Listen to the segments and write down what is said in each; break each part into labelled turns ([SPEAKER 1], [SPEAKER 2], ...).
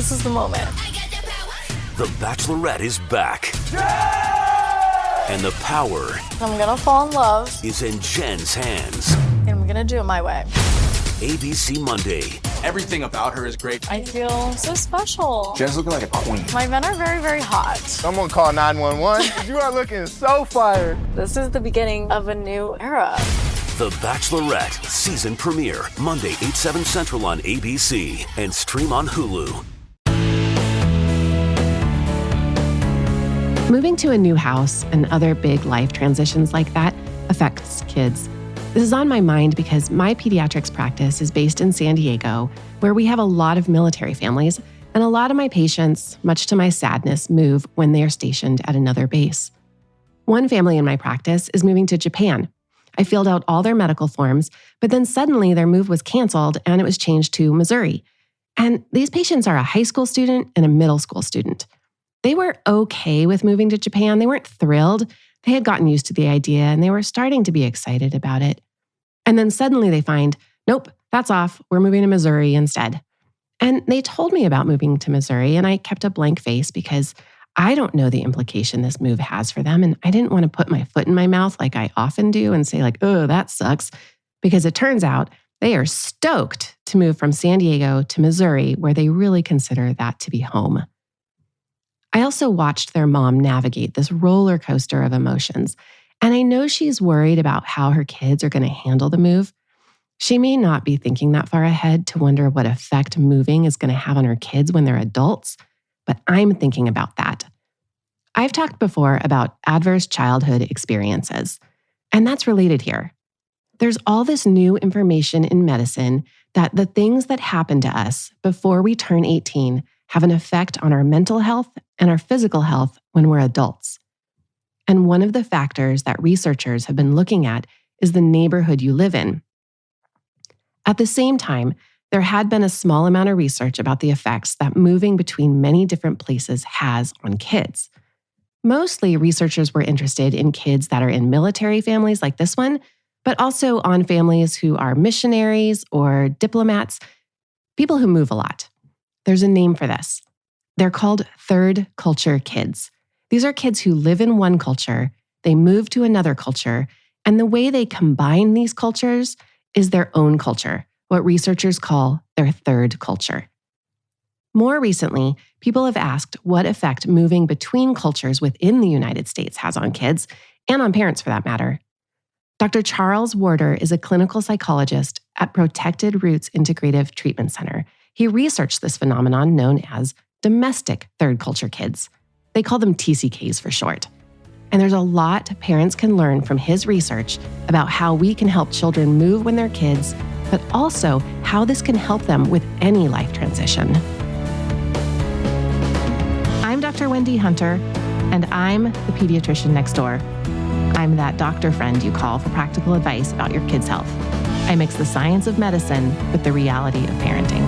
[SPEAKER 1] This is the moment.
[SPEAKER 2] The Bachelorette is back. And the power
[SPEAKER 1] I'm gonna fall in love.
[SPEAKER 2] is in Jen's hands.
[SPEAKER 1] And I'm gonna do it my way.
[SPEAKER 2] ABC Monday.
[SPEAKER 3] Everything about her is great.
[SPEAKER 1] I feel so special.
[SPEAKER 3] Jen's looking like a queen.
[SPEAKER 1] My men are very, very hot.
[SPEAKER 4] Someone call 911. You are looking so fired.
[SPEAKER 1] This is the beginning of a new era.
[SPEAKER 2] The Bachelorette season premiere, Monday, 8/7 Central on ABC and stream on Hulu.
[SPEAKER 5] Moving to a new house and other big life transitions like that affects kids. This is on my mind because my pediatrics practice is based in San Diego, where we have a lot of military families, and a lot of my patients, much to my sadness, move when they are stationed at another base. One family in my practice is moving to Japan. I filled out all their medical forms, but then suddenly their move was canceled and it was changed to Missouri. And these patients are a high school student and a middle school student. They were okay with moving to Japan. They weren't thrilled. They had gotten used to the idea and they were starting to be excited about it. And then suddenly they find, nope, that's off. We're moving to Missouri instead. And they told me about moving to Missouri and I kept a blank face because I don't know the implication this move has for them. And I didn't want to put my foot in my mouth like I often do and say like, oh, that sucks. Because it turns out they are stoked to move from San Diego to Missouri, where they really consider that to be home. I also watched their mom navigate this roller coaster of emotions, and I know she's worried about how her kids are going to handle the move. She may not be thinking that far ahead to wonder what effect moving is going to have on her kids when they're adults, but I'm thinking about that. I've talked before about adverse childhood experiences, and that's related here. There's all this new information in medicine that the things that happen to us before we turn 18 have an effect on our mental health and our physical health when we're adults. And one of the factors that researchers have been looking at is the neighborhood you live in. At the same time, there had been a small amount of research about the effects that moving between many different places has on kids. Mostly, researchers were interested in kids that are in military families like this one, but also on families who are missionaries or diplomats, people who move a lot. There's a name for this. They're called third culture kids. These are kids who live in one culture, they move to another culture, and the way they combine these cultures is their own culture, what researchers call their third culture. More recently, people have asked what effect moving between cultures within the United States has on kids, and on parents for that matter. Dr. Charles Warter is a clinical psychologist at Protected Roots Integrative Treatment Center. He researched this phenomenon known as domestic third culture kids. They call them TCKs for short. And there's a lot parents can learn from his research about how we can help children move when they're kids, but also how this can help them with any life transition. I'm Dr. Wendy Hunter, and I'm the pediatrician next door. I'm that doctor friend you call for practical advice about your kids' health. I mix the science of medicine with the reality of parenting.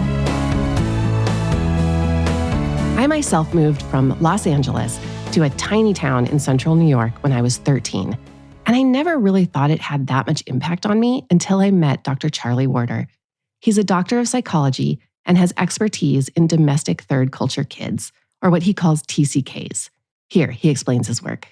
[SPEAKER 5] I myself moved from Los Angeles to a tiny town in central New York when I was 13, and I never really thought it had that much impact on me until I met Dr. Charlie Warter. He's a doctor of psychology and has expertise in domestic third culture kids, or what he calls TCKs. Here, he explains his work.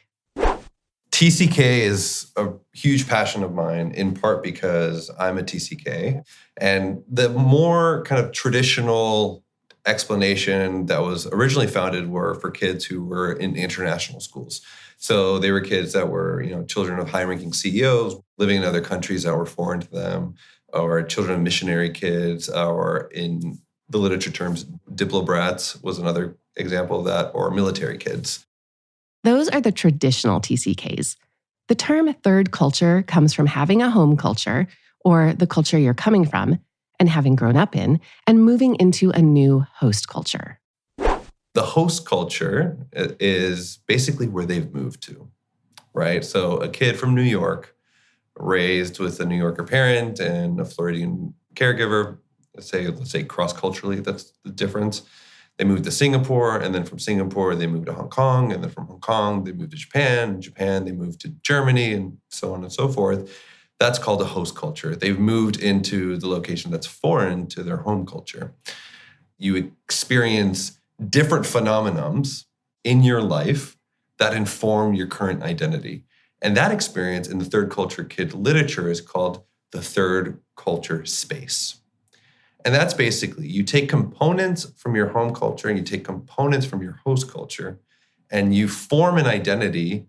[SPEAKER 6] TCK is a huge passion of mine, in part because I'm a TCK. And the more kind of traditional explanation that was originally founded were for kids who were in international schools. So they were kids that were, children of high-ranking CEOs living in other countries that were foreign to them, or children of missionary kids, or in the literature terms, diplobrats was another example of that, or military kids.
[SPEAKER 5] Those are the traditional TCKs. The term third culture comes from having a home culture, or the culture you're coming from, and having grown up in, and moving into a new host culture.
[SPEAKER 6] The host culture is basically where they've moved to, right? So a kid from New York, raised with a New Yorker parent and a Floridian caregiver, let's say cross-culturally, that's the difference. They moved to Singapore, and then from Singapore, they moved to Hong Kong, and then from Hong Kong, they moved to Japan, they moved to Germany, and so on and so forth. That's called a host culture. They've moved into the location that's foreign to their home culture. you experience different phenomenons in your life that inform your current identity. And that experience in the third culture kid literature is called the third culture space. And that's basically, you take components from your home culture and you take components from your host culture, and you form an identity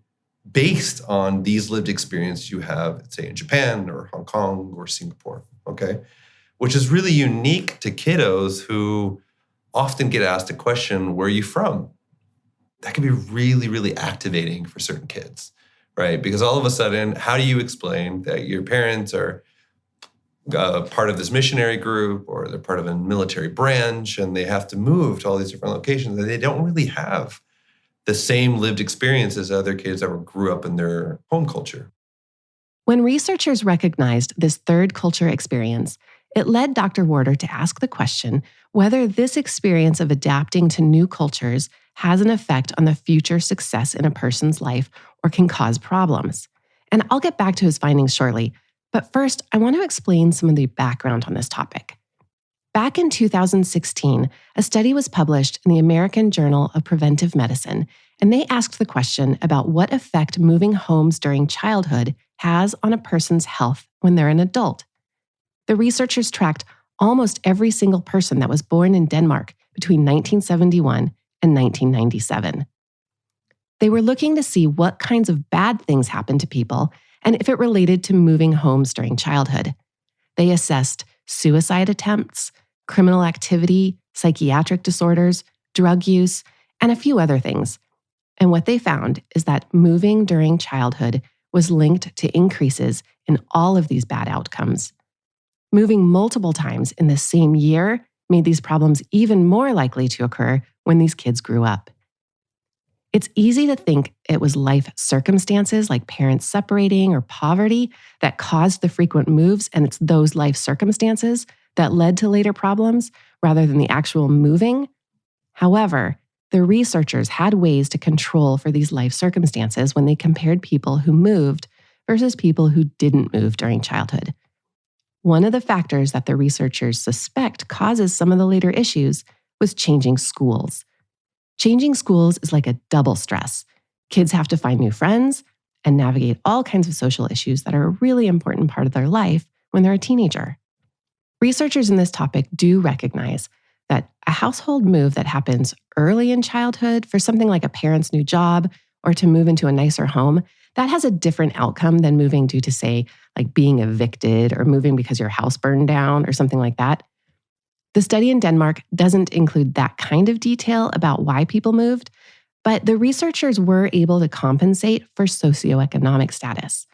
[SPEAKER 6] based on these lived experiences you have, say, in Japan or Hong Kong or Singapore, okay? Which is really unique to kiddos who often get asked a question, where are you from? That can be really, really activating for certain kids, right? Because all of a sudden, how do you explain that your parents are part of this missionary group, or they're part of a military branch, and they have to move to all these different locations, and they don't really have the same lived experiences as other kids that grew up in their home culture.
[SPEAKER 5] When researchers recognized this third culture experience, it led Dr. Warter to ask the question whether this experience of adapting to new cultures has an effect on the future success in a person's life or can cause problems. And I'll get back to his findings shortly. But first, I want to explain some of the background on this topic. Back in 2016, a study was published in the American Journal of Preventive Medicine, and they asked the question about what effect moving homes during childhood has on a person's health when they're an adult. The researchers tracked almost every single person that was born in Denmark between 1971 and 1997. They were looking to see what kinds of bad things happened to people and if it related to moving homes during childhood. They assessed suicide attempts, criminal activity, psychiatric disorders, drug use, and a few other things. And what they found is that moving during childhood was linked to increases in all of these bad outcomes. Moving multiple times in the same year made these problems even more likely to occur when these kids grew up. It's easy to think it was life circumstances like parents separating or poverty that caused the frequent moves, and it's those life circumstances that led to later problems rather than the actual moving. However, the researchers had ways to control for these life circumstances when they compared people who moved versus people who didn't move during childhood. One of the factors that the researchers suspect causes some of the later issues was changing schools. Changing schools is like a double stress. Kids have to find new friends and navigate all kinds of social issues that are a really important part of their life when they're a teenager. Researchers in this topic do recognize that a household move that happens early in childhood for something like a parent's new job or to move into a nicer home, that has a different outcome than moving due to, say, like being evicted or moving because your house burned down or something like that. The study in Denmark doesn't include that kind of detail about why people moved, but the researchers were able to compensate for socioeconomic status.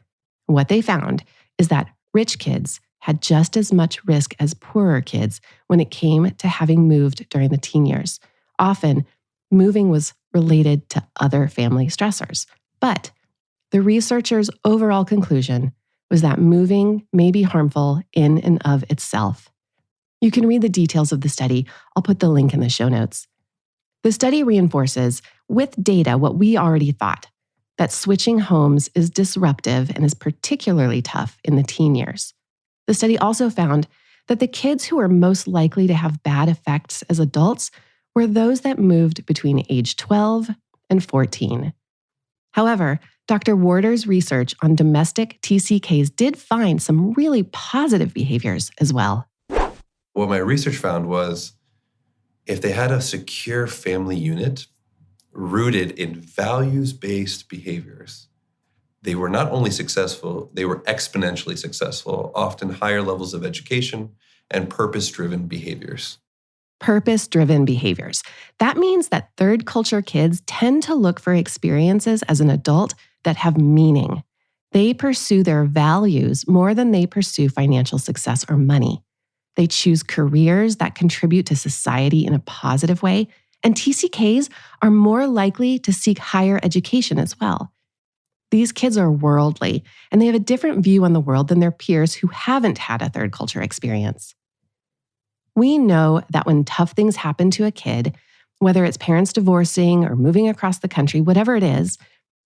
[SPEAKER 5] What they found is that rich kids had just as much risk as poorer kids when it came to having moved during the teen years. Often, moving was related to other family stressors. But the researchers' overall conclusion was that moving may be harmful in and of itself. You can read the details of the study. I'll put the link in the show notes. The study reinforces, with data, what we already thought, that switching homes is disruptive and is particularly tough in the teen years. The study also found that the kids who were most likely to have bad effects as adults were those that moved between age 12 and 14. However, Dr. Warter's research on domestic TCKs did find some really positive behaviors as well.
[SPEAKER 6] What my research found was if they had a secure family unit rooted in values-based behaviors, they were not only successful, they were exponentially successful, often higher levels of education and purpose-driven behaviors.
[SPEAKER 5] Purpose-driven behaviors. That means that third culture kids tend to look for experiences as an adult that have meaning. They pursue their values more than they pursue financial success or money. They choose careers that contribute to society in a positive way, and TCKs are more likely to seek higher education as well. These kids are worldly, and they have a different view on the world than their peers who haven't had a third culture experience. We know that when tough things happen to a kid, whether it's parents divorcing or moving across the country, whatever it is,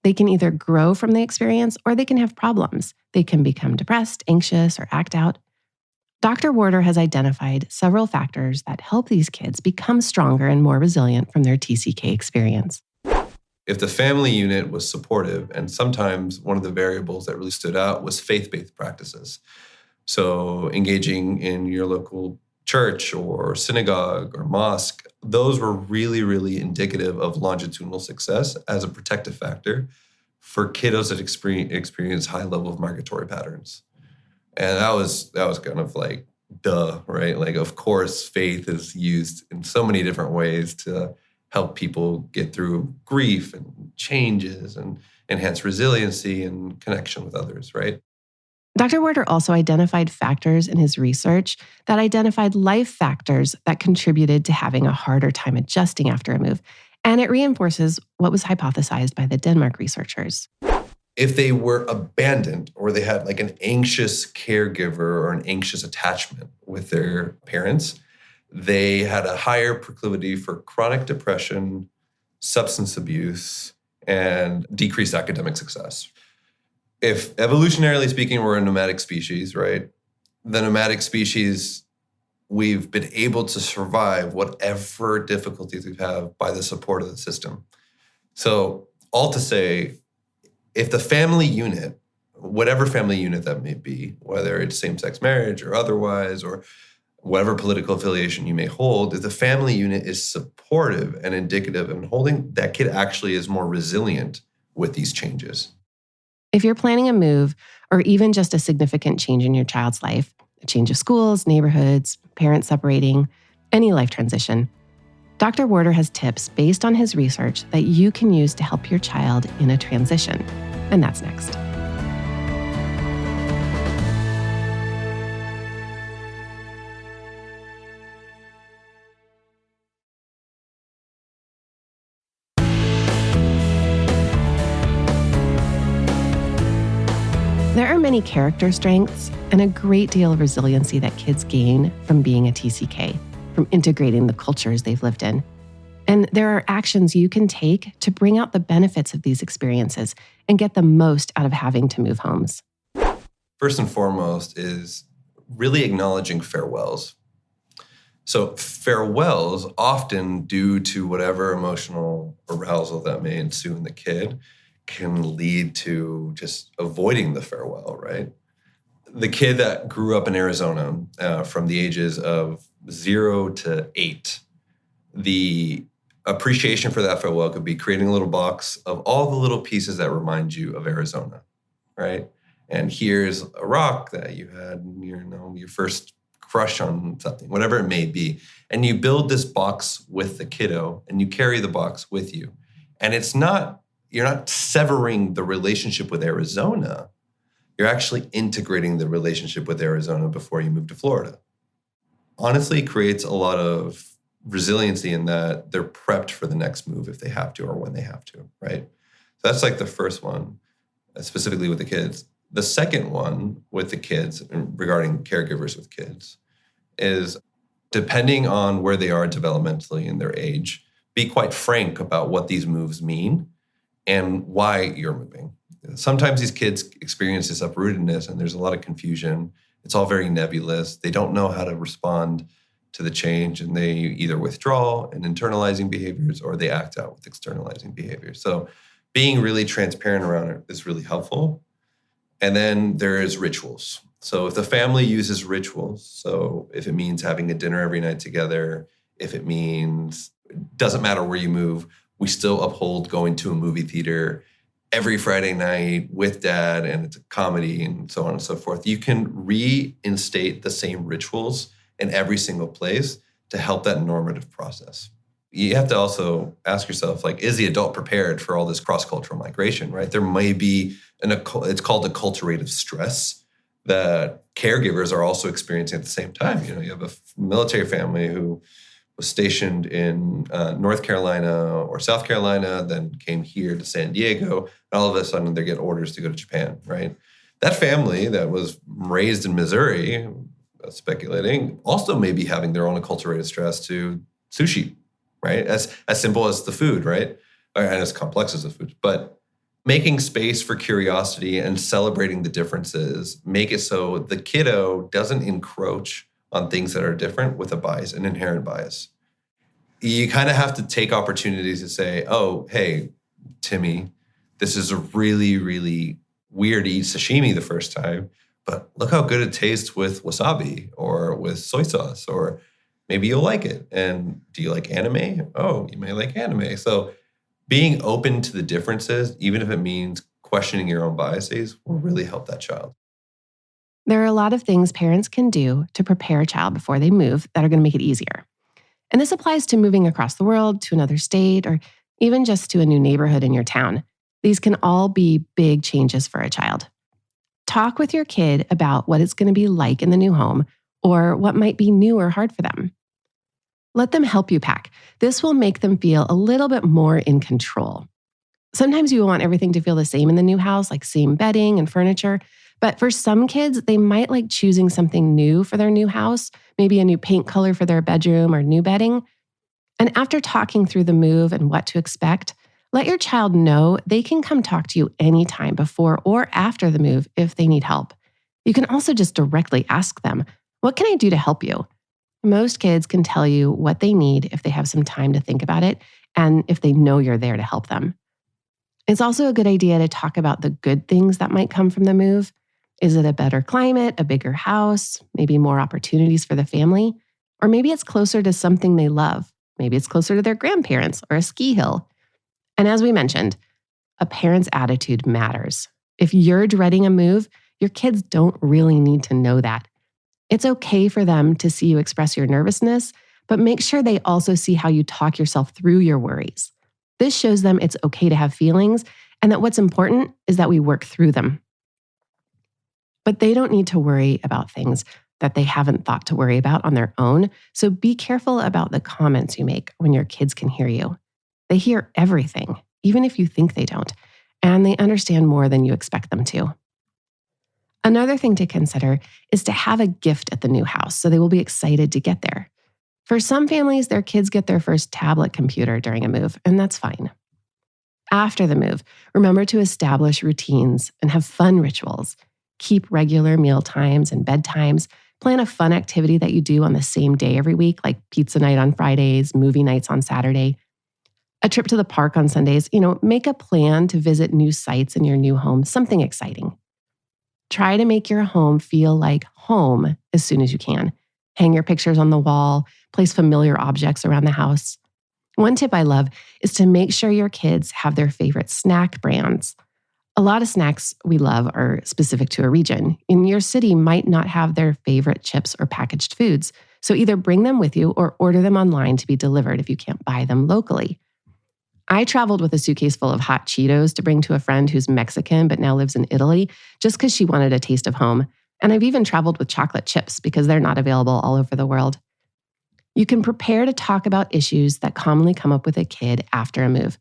[SPEAKER 5] they can either grow from the experience or they can have problems. They can become depressed, anxious, or act out. Dr. Warter has identified several factors that help these kids become stronger and more resilient from their TCK experience.
[SPEAKER 6] If the family unit was supportive, and sometimes one of the variables that really stood out was faith-based practices. So engaging in your local church or synagogue or mosque, those were really, really indicative of longitudinal success as a protective factor for kiddos that experience high level of migratory patterns. And that was kind of like, duh, right? Like, of course, faith is used in so many different ways to help people get through grief and changes and enhance resiliency and connection with others, right?
[SPEAKER 5] Dr. Warter also identified factors in his research that identified life factors that contributed to having a harder time adjusting after a move. And it reinforces what was hypothesized by the Denmark researchers.
[SPEAKER 6] If they were abandoned or they had like an anxious caregiver or an anxious attachment with their parents, they had a higher proclivity for chronic depression, substance abuse, and decreased academic success. If evolutionarily speaking, we're a nomadic species, right? The nomadic species, we've been able to survive whatever difficulties we have by the support of the system. So all to say, if the family unit, whatever family unit that may be, whether it's same-sex marriage or otherwise, or whatever political affiliation you may hold, if the family unit is supportive and indicative and holding, that kid actually is more resilient with these changes.
[SPEAKER 5] If you're planning a move or even just a significant change in your child's life, a change of schools, neighborhoods, parents separating, any life transition, Dr. Warter has tips based on his research that you can use to help your child in a transition. And that's next. There are many character strengths and a great deal of resiliency that kids gain from being a TCK, from integrating the cultures they've lived in. And there are actions you can take to bring out the benefits of these experiences and get the most out of having to move homes.
[SPEAKER 6] First and foremost is really acknowledging farewells. So farewells, often due to whatever emotional arousal that may ensue in the kid, can lead to just avoiding the farewell, right? The kid that grew up in Arizona from the ages of 0 to 8, the appreciation for that farewell could be creating a little box of all the little pieces that remind you of Arizona, right? And here's a rock that you had, your first crush on something, whatever it may be. And you build this box with the kiddo and you carry the box with you. And you're not severing the relationship with Arizona. You're actually integrating the relationship with Arizona before you move to Florida. Honestly, it creates a lot of resiliency in that they're prepped for the next move if they have to or when they have to, right? So that's like the first one, specifically with the kids. The second one with the kids, regarding caregivers with kids, is depending on where they are developmentally in their age, be quite frank about what these moves mean and why you're moving. Sometimes these kids experience this uprootedness and there's a lot of confusion. It's all very nebulous. They don't know how to respond to the change and they either withdraw in internalizing behaviors or they act out with externalizing behaviors. So being really transparent around it is really helpful. And then there is rituals. So if the family uses rituals, so if it means having a dinner every night together, if it means, it doesn't matter where you move, we still uphold going to a movie theater every Friday night with dad and it's a comedy and so on and so forth. You can reinstate the same rituals in every single place to help that normative process. You have to also ask yourself, like, is the adult prepared for all this cross-cultural migration, right? There may be, it's called acculturative stress that caregivers are also experiencing at the same time. You have a military family who was stationed in North Carolina or South Carolina, then came here to San Diego, and all of a sudden they get orders to go to Japan, right? That family that was raised in Missouri, speculating, also may be having their own acculturated stress to sushi, right? As simple as the food, right? And as complex as the food. But making space for curiosity and celebrating the differences make it so the kiddo doesn't encroach on things that are different with a bias, an inherent bias. You kind of have to take opportunities to say, oh, hey, Timmy, this is a really, really weird to eat sashimi the first time, but look how good it tastes with wasabi or with soy sauce, or maybe you'll like it. And do you like anime? Oh, you may like anime. So being open to the differences, even if it means questioning your own biases, will really help that child.
[SPEAKER 5] There are a lot of things parents can do to prepare a child before they move that are going to make it easier. And this applies to moving across the world, to another state, or even just to a new neighborhood in your town. These can all be big changes for a child. Talk with your kid about what it's going to be like in the new home or what might be new or hard for them. Let them help you pack. This will make them feel a little bit more in control. Sometimes you want everything to feel the same in the new house, like same bedding and furniture. But for some kids, they might like choosing something new for their new house, maybe a new paint color for their bedroom or new bedding. And after talking through the move and what to expect, let your child know they can come talk to you anytime before or after the move if they need help. You can also just directly ask them, what can I do to help you? Most kids can tell you what they need if they have some time to think about it and if they know you're there to help them. It's also a good idea to talk about the good things that might come from the move. Is it a better climate, a bigger house, maybe more opportunities for the family? Or maybe it's closer to something they love. Maybe it's closer to their grandparents or a ski hill. And as we mentioned, a parent's attitude matters. If you're dreading a move, your kids don't really need to know that. It's okay for them to see you express your nervousness, but make sure they also see how you talk yourself through your worries. This shows them it's okay to have feelings and that what's important is that we work through them. But they don't need to worry about things that they haven't thought to worry about on their own, so be careful about the comments you make when your kids can hear you. They hear everything, even if you think they don't, and they understand more than you expect them to. Another thing to consider is to have a gift at the new house so they will be excited to get there. For some families, their kids get their first tablet computer during a move, and that's fine. After the move, remember to establish routines and have fun rituals. Keep regular meal times and bedtimes. Plan a fun activity that you do on the same day every week, like pizza night on Fridays, movie nights on Saturday, a trip to the park on Sundays. Make a plan to visit new sites in your new home, something exciting. Try to make your home feel like home as soon as you can. Hang your pictures on the wall, place familiar objects around the house. One tip I love is to make sure your kids have their favorite snack brands. A lot of snacks we love are specific to a region. In your city might not have their favorite chips or packaged foods, so either bring them with you or order them online to be delivered if you can't buy them locally. I traveled with a suitcase full of hot Cheetos to bring to a friend who's Mexican but now lives in Italy just because she wanted a taste of home. And I've even traveled with chocolate chips because they're not available all over the world. You can prepare to talk about issues that commonly come up with a kid after a move.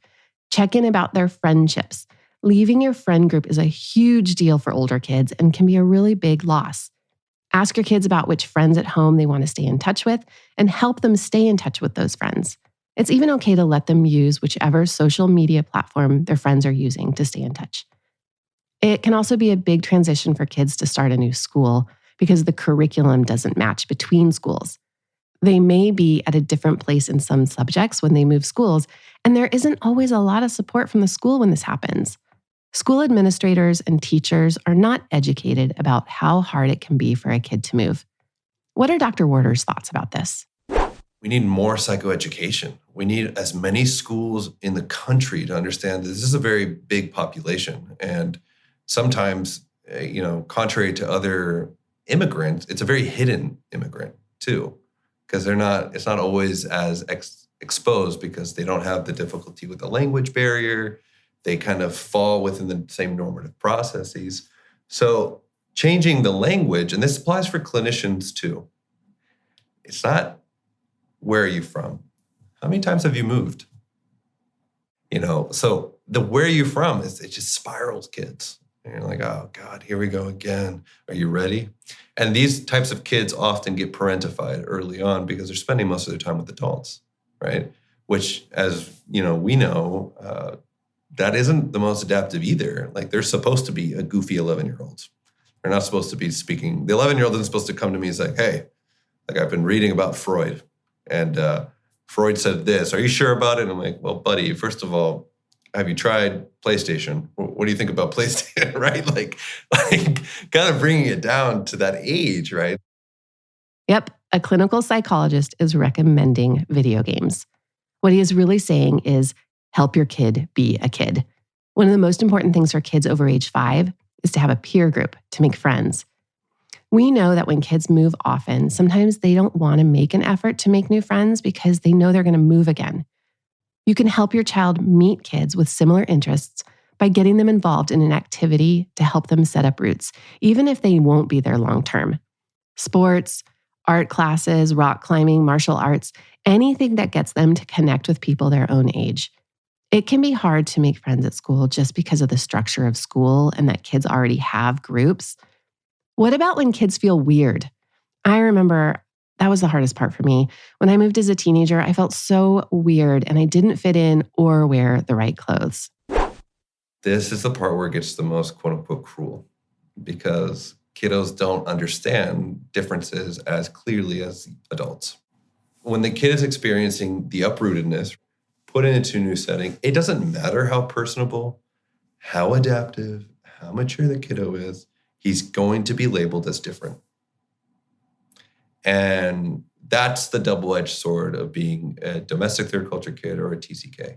[SPEAKER 5] Check in about their friendships. Leaving your friend group is a huge deal for older kids and can be a really big loss. Ask your kids about which friends at home they want to stay in touch with and help them stay in touch with those friends. It's even okay to let them use whichever social media platform their friends are using to stay in touch. It can also be a big transition for kids to start a new school because the curriculum doesn't match between schools. They may be at a different place in some subjects when they move schools, and there isn't always a lot of support from the school when this happens. School administrators and teachers are not educated about how hard it can be for a kid to move. What are Dr. Warter's thoughts about this?
[SPEAKER 6] We need more psychoeducation. We need as many schools in the country to understand that this is a very big population. And sometimes, contrary to other immigrants, it's a very hidden immigrant too, because it's not always as exposed because they don't have the difficulty with the language barrier. They kind of fall within the same normative processes. So changing the language, and this applies for clinicians too. It's not, where are you from? How many times have you moved? So the where are you from, it just spirals kids. And you're like, oh God, here we go again. Are you ready? And these types of kids often get parentified early on because they're spending most of their time with adults, right? Which, as we know, that isn't the most adaptive either. Like, they're supposed to be a goofy 11-year-olds. They're not supposed to be speaking. The 11-year-old isn't supposed to come to me and say, hey, like, I've been reading about Freud, and Freud said this. Are you sure about it? And I'm like, well, buddy, first of all, have you tried PlayStation? What do you think about PlayStation, right? Like kind of bringing it down to that age, right?
[SPEAKER 5] Yep, a clinical psychologist is recommending video games. What he is really saying is help your kid be a kid. One of the most important things for kids over age 5 is to have a peer group to make friends. We know that when kids move often, sometimes they don't want to make an effort to make new friends because they know they're going to move again. You can help your child meet kids with similar interests by getting them involved in an activity to help them set up roots, even if they won't be there long term. Sports, art classes, rock climbing, martial arts, anything that gets them to connect with people their own age. It can be hard to make friends at school just because of the structure of school and that kids already have groups. What about when kids feel weird? I remember that was the hardest part for me. When I moved as a teenager, I felt so weird and I didn't fit in or wear the right clothes.
[SPEAKER 6] This is the part where it gets the most quote unquote cruel, because kiddos don't understand differences as clearly as adults. When the kid is experiencing the uprootedness, put into a new setting, it doesn't matter how personable, how adaptive, how mature the kiddo is, he's going to be labeled as different. And that's the double-edged sword of being a domestic third culture kid or a TCK.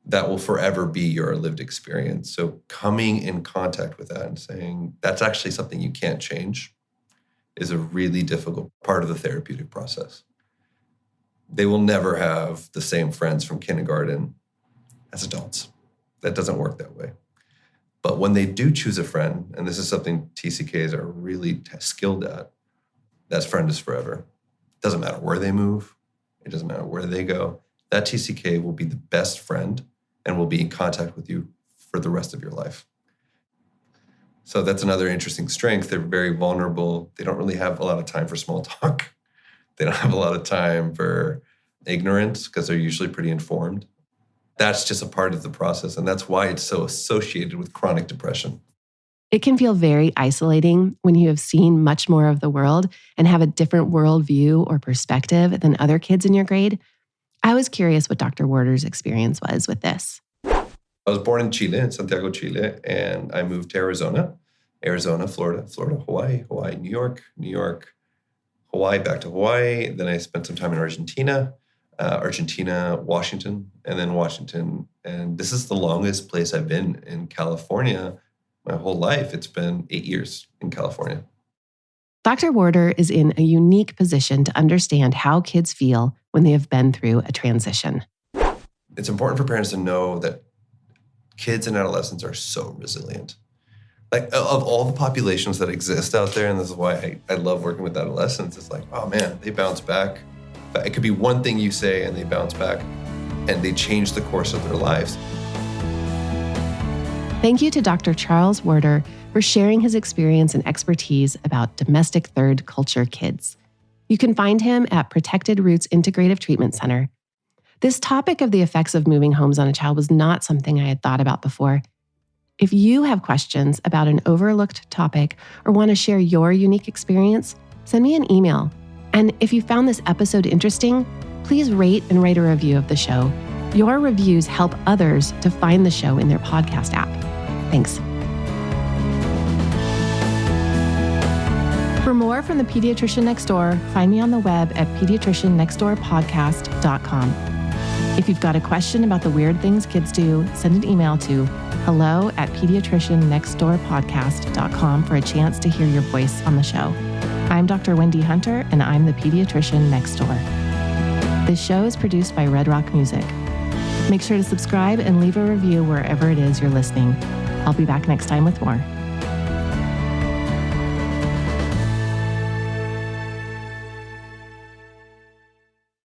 [SPEAKER 6] That will forever be your lived experience. So coming in contact with that and saying, that's actually something you can't change, is a really difficult part of the therapeutic process. They will never have the same friends from kindergarten as adults. That doesn't work that way. But when they do choose a friend, and this is something TCKs are really skilled at, that friend is forever. It doesn't matter where they move. It doesn't matter where they go. That TCK will be the best friend and will be in contact with you for the rest of your life. So that's another interesting strength. They're very vulnerable. They don't really have a lot of time for small talk. They don't have a lot of time for ignorance because they're usually pretty informed. That's just a part of the process. And that's why it's so associated with chronic depression.
[SPEAKER 5] It can feel very isolating when you have seen much more of the world and have a different worldview or perspective than other kids in your grade. I was curious what Dr. Warter's experience was with this.
[SPEAKER 6] I was born in Chile, in Santiago, Chile, and I moved to Arizona, Florida, Hawaii, New York, Hawaii, back to Hawaii. Then I spent some time in Argentina, Washington, and then Washington. And this is the longest place I've been in California. My whole life, it's been 8 years in California.
[SPEAKER 5] Dr. Warter is in a unique position to understand how kids feel when they have been through a transition.
[SPEAKER 6] It's important for parents to know that kids and adolescents are so resilient. Like, of all the populations that exist out there, and this is why I love working with adolescents, it's like, oh man, they bounce back. It could be one thing you say and they bounce back and they change the course of their lives.
[SPEAKER 5] Thank you to Dr. Charles Warter for sharing his experience and expertise about domestic third culture kids. You can find him at Protected Roots Integrative Treatment Center. This topic of the effects of moving homes on a child was not something I had thought about before. If you have questions about an overlooked topic or want to share your unique experience, send me an email. And if you found this episode interesting, please rate and write a review of the show. Your reviews help others to find the show in their podcast app. Thanks. For more from the Pediatrician Next Door, find me on the web at pediatriciannextdoorpodcast.com. If you've got a question about the weird things kids do, send an email to hello@pediatriciannextdoorpodcast.com for a chance to hear your voice on the show. I'm Dr. Wendy Hunter, and I'm the Pediatrician Next Door. This show is produced by Red Rock Music. Make sure to subscribe and leave a review wherever it is you're listening. I'll be back next time with more.